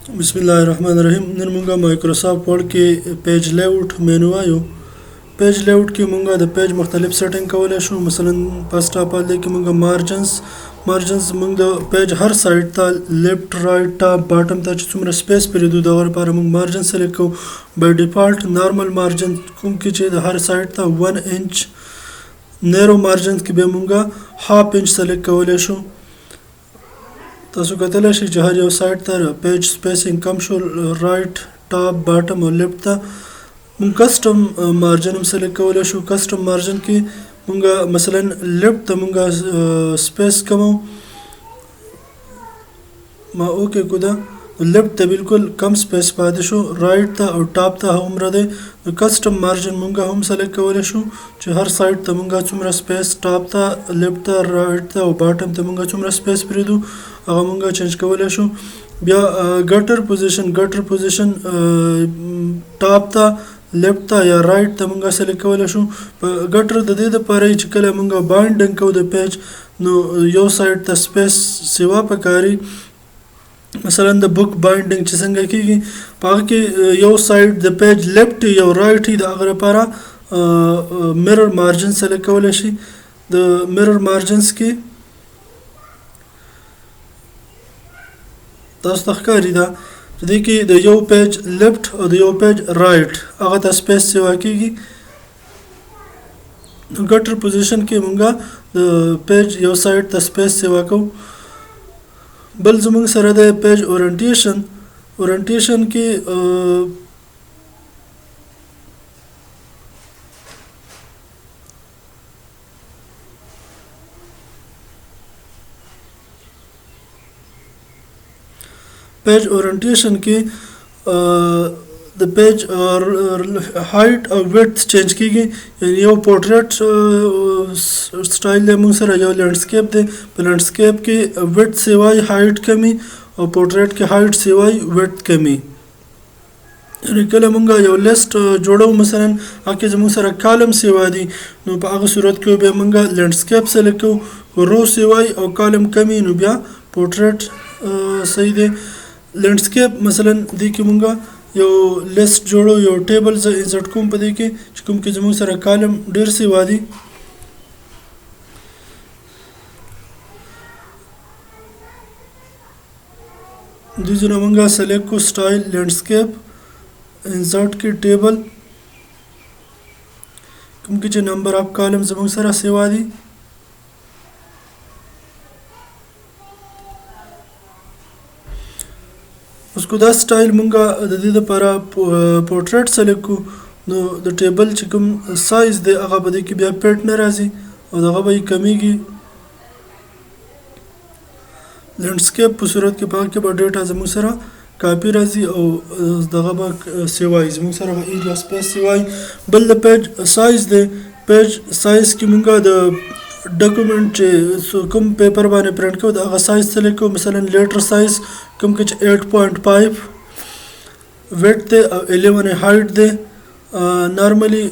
बिस्मिल्लाहिर्रहमानिर्रहीम नन मुंगा Microsoft word के पेज लेआउट मेनू आयो पेज लेआउट के मुंगा द पेज मुख्तलिफ सेटिंग कवले शो मसलन फर्स्ट ऑफ ऑल के मुंगा मार्जिन्स मुंगा पेज हर साइड ता लेफ्ट राइट टॉप बॉटम ता चुमरा स्पेस पर दो दवर पर मुंग मार्जिन सेलेक्ट को बाय डिफॉल्ट नॉर्मल मार्जिन कुम की चे हर साइड ता 1 इंच नैरो मार्जिन के बे मुंगा हाफ इंच सेलेक्ट कवले शो तसो कतला शि जहर यो साइड तर पेज स्पेसिंग कम शो राइट टॉप बॉटम और लेफ्ट ता मुंग कस्टम मार्जिन सेलेक्ट कवला शो कस्टम मार्जिन की मुंगा मसलन लेफ्ट ता मुंगा स्पेस कमो मा ओके कुदा लेफ्ट ता बिल्कुल कम स्पेस पादे शो राइट ता और टॉप ता हम रदे कस्टम मार्जिन मुंगा हम सेलेक्ट कवले शो जो हर साइड ता मुंगा चुमरा स्पेस टॉप ता लेफ्ट ता राइट ता और बॉटम ता मुंगा चुमरा स्पेस परिदु अगा मुंगा चेंज कवले शो बिया गटर पोजीशन टॉप ता लेफ्ट ता या राइट ता मुंगा सेलेक्ट कवले शो गटर द दे पर चिकले मुंगा बाइंडिंग को द पेज नो यो साइड ता स्पेस सेवा पकारी मसलन द बुक बाइंडिंग चिसंगा की पाके यो साइड द पेज लेफ्ट या राइट ही द अगर पारा mirror margin select Kavle she the mirror margins की तस तखकारी दा देखिए द यो पेज लेफ्ट और द यो पेज राइट अगर ता स्पेस सेवा की गटर पोजीशन के मुंगा द पेज यो साइड ता स्पेस सेवा को बल जुमंग सर द पेज ओरिएंटेशन की पेज ओरिएंटेशन की द पेज और हाइट और विड्थ चेंज की गई यानी यो पोर्ट्रेट स्टाइल दे मुंग सर जो लैंडस्केप दे लैंडस्केप की विड्थ सिवाय हाइट कमी और पोर्ट्रेट की हाइट सिवाय विड्थ कमी रिकल मुंगा यो लिस्ट जोड़ो मसलन आके जमुंग सर कॉलम सिवा दी नो पाग सूरत को बे मुंगा लैंडस्केप सेलेक्ट को रो सिवाय और कॉलम कमी नो बिया पोर्ट्रेट सही दे लैंडस्केप मसलन दी की मुंगा यो लिस्ट जोड़ो यो टेबल से इंसर्ट कुम पदे के चुकुम के जमुंग सर कॉलम डेर से वादी दूसरा मंगा सेलेक्ट को स्टाइल लैंडस्केप इंसर्ट की टेबल कुम के नंबर ऑफ कॉलम जमुंग सर से वादी उसको द स्टाइल मुंगा द para पोर्ट्रेट सेलेक्ट को नो द टेबल चिकम साइज दे अगा बदे की बिया पेट न राजी और दगा भाई कमी की लैंडस्केप सूरत के पाक के बाद डेटा जमुंग सरा कापी राजी और दगा बा सेवाई जमुंग सरा एरिया स्पेस सेवाई बल the page size they page size की मुंगा द डॉक्यूमेंट कम पेपर बाने प्रिंट को अगर साइज सेलेक्ट को मसलन लेटर साइज कम कुछ 8.5 वेट दे 11 हाइट दे नॉर्मली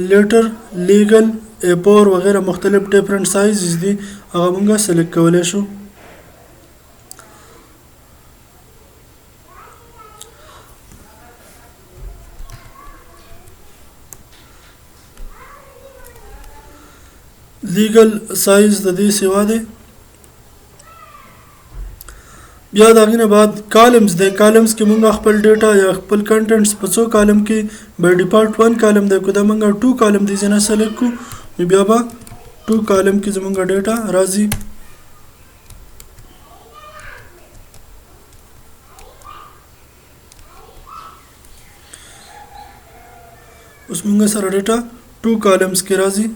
लेटर लीगल एपोर वगैरह मुख्तलिफ डिफरेंट साइज दी अगर मुंगा सेलेक्ट कवले शो लीगल साइज दी सेवा दे याद आगे बाद कॉलम्स दे कॉलम्स के मुंगा खपल डेटा या खपल कंटेंट्स पचो कॉलम की बाय डिफॉल्ट 1 कॉलम दे खुदा मुंगा 2 कॉलम दी जना सेलेक्ट को मैं बियाबा 2 कॉलम की मुंगा डेटा राजी उस मुंगा सारा डेटा 2 कॉलम्स के राजी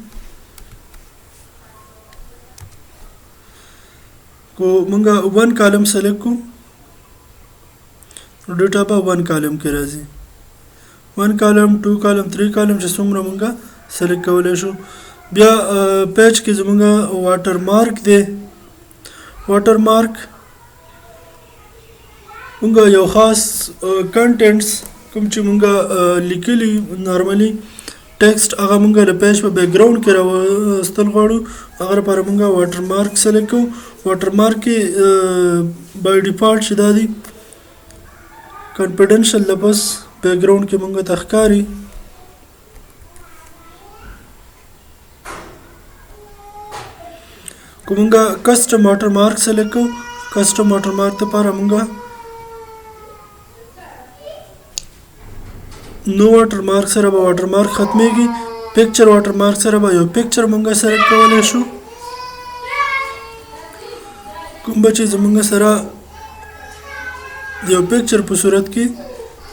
को मुंगा 1 कॉलम सेलेक्ट को डेटा बा 1 कॉलम के राजी 1 कॉलम 2 कॉलम 3 कॉलम से सुमरा मुंगा सेलेक्ट कवले शो बिया पेज के मुंगा वाटर मार्क दे वाटर मार्क मुंगा यो खास कंटेंट्स कुम ची मुंगा लिखली नॉर्मली टेक्स्ट अगर मुंगा पेज पर बैकग्राउंड के स्तल गाड़ू अगर पर मुंगा वाटर मार्क सेलेक्ट को वाटर मार्क की बाय डिफॉल्ट शिदा दी کانفیډنشل لفظ بیک ګراوند کې مونږ ته ښکاري. که مونږه کسټم واټر مارک سلیکټ کوو، کسټم واټر مارک لپاره مونږه نو واټر مارک سره به واټر مارک ختمیږي. پکچر واټر مارک سره به یو پکچر مونږه سلیکټ کولی شو، کوم به چې زمونږ سره یو پکچر په صورت کې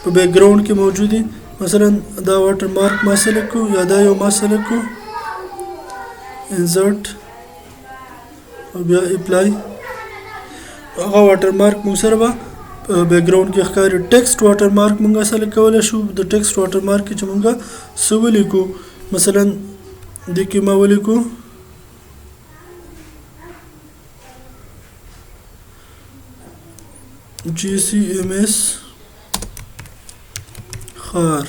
په بیک ګراوند کې موجود دي. مثلا دا واټر مارک ما سلیکټ کو یا دا یو ما سلیکټ کو، انسرټ او بیا اپلای. هغه واټر مارک مونږ سره به بیک ګراوند کې ښکاري. ټیکسټ واټر مارک مونږه سلیکټ کولی شو. د ټیکسټ واټر مارک کې چې مونږه څه ولیکو، مثلا دې کې ما ولیکو GCMS خار،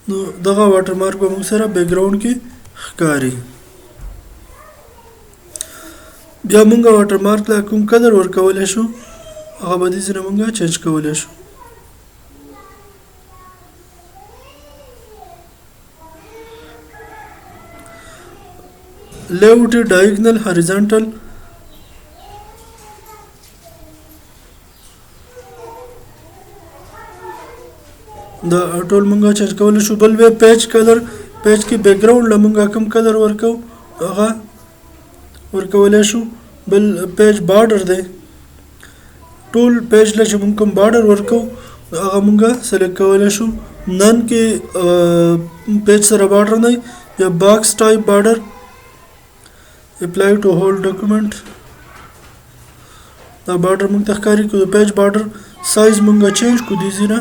نو دغه واټر مارک به موږ سره بیک ګراوند کې ښکاري. بیا موږ واټر مارک لا کوم کلر ورکولی شو، هغه به دې ځینې موږ چینج کولی شو. لیوټ ډایګنل هاریزانټل، دا ټول مونږه چینج کولی شو. بل وی پیج کلر، پیج کې بیک ګراوند له مونږه کوم کلر ورکو هغه ورکولی شو. بل پیج بارډر دی، ټول پیج له چې مونږ کوم بارډر ورکو هغه مونږه سلیکټ کولی شو. نن کې پیج سره بارډر نه یا باکس ټایپ بارډر. اپلای ټو هول ډاکومنټ، دا بارډر مونږ ته ښکاري. که د پیج بارډر سایز مونږه چینج کو دي ځینه،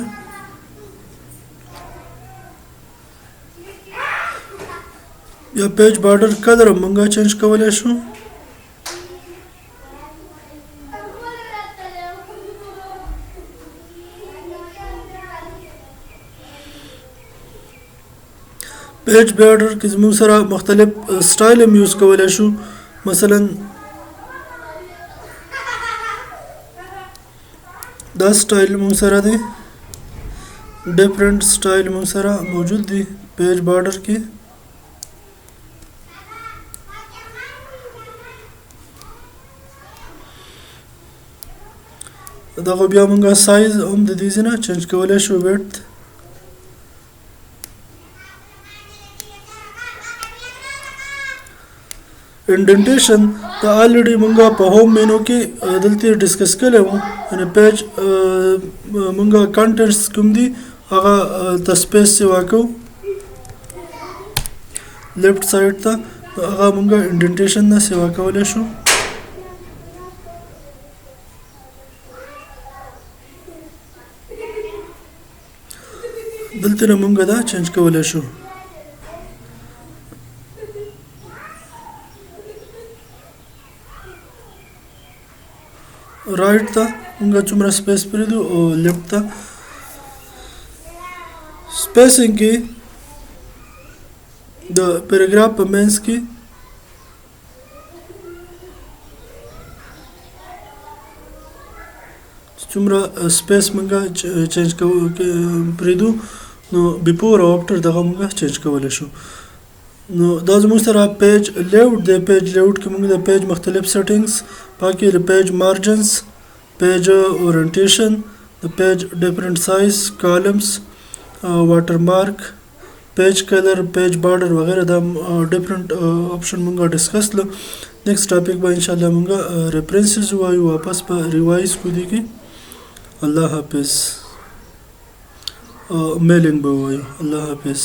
یا پیج بارډر کلر مونږه چینج کولی شو. پیج بارډر کې زموږ سره مختلف سټایل هم یوز کولی شو. مثلا دا سټایل مونږ سره دی، ډیفرنٹ سټایل مونږ سره موجود دی پیج بارډر کې. دغه بیا مونږه سایز هم د دې ځینه چینج کولی شو. ویډث، انډنټیشن دا الریډي مونږه په هوم مینو کې دلته ډسکس کړی وو. یعنې پیج مونږه کنټینټس کوم دي هغه ته سپیس سیوا کوو لیفټ سایډ ته، هغه مونږه انډنټیشن نه سیوا کولی شو. دلته نه مونږه دا چینج کولی شو. رائټ ته مونږه څومره سپیس پرېږدو او لیفټ ته سپیسینګ کې د پیراګراف په منځ کې څومره سپیس مونږه چینج پرېږدو، نو بیفور او آفټر دغه مونږه چینج کولی شو. نو دا زموږ سره پیج لیوټ دی. پیج لیوټ کې موږ د پیج مختلف سیټینګز پاکې د پیج مارجنز، پیج اورینټیشن، د پیج ډیفرنٹ سایز، کالمز، واټر مارک، پیج کلر، پیج بارډر وغیرہ دا ډیفرنٹ آپشن موږ ډسکس کړل. نیکسٹ ټاپک به انشاءالله موږ ریفرنسز وایو، واپس به ریوایز کو دي کې. الله حافظ. میلینګ به وایو. الله حافظ.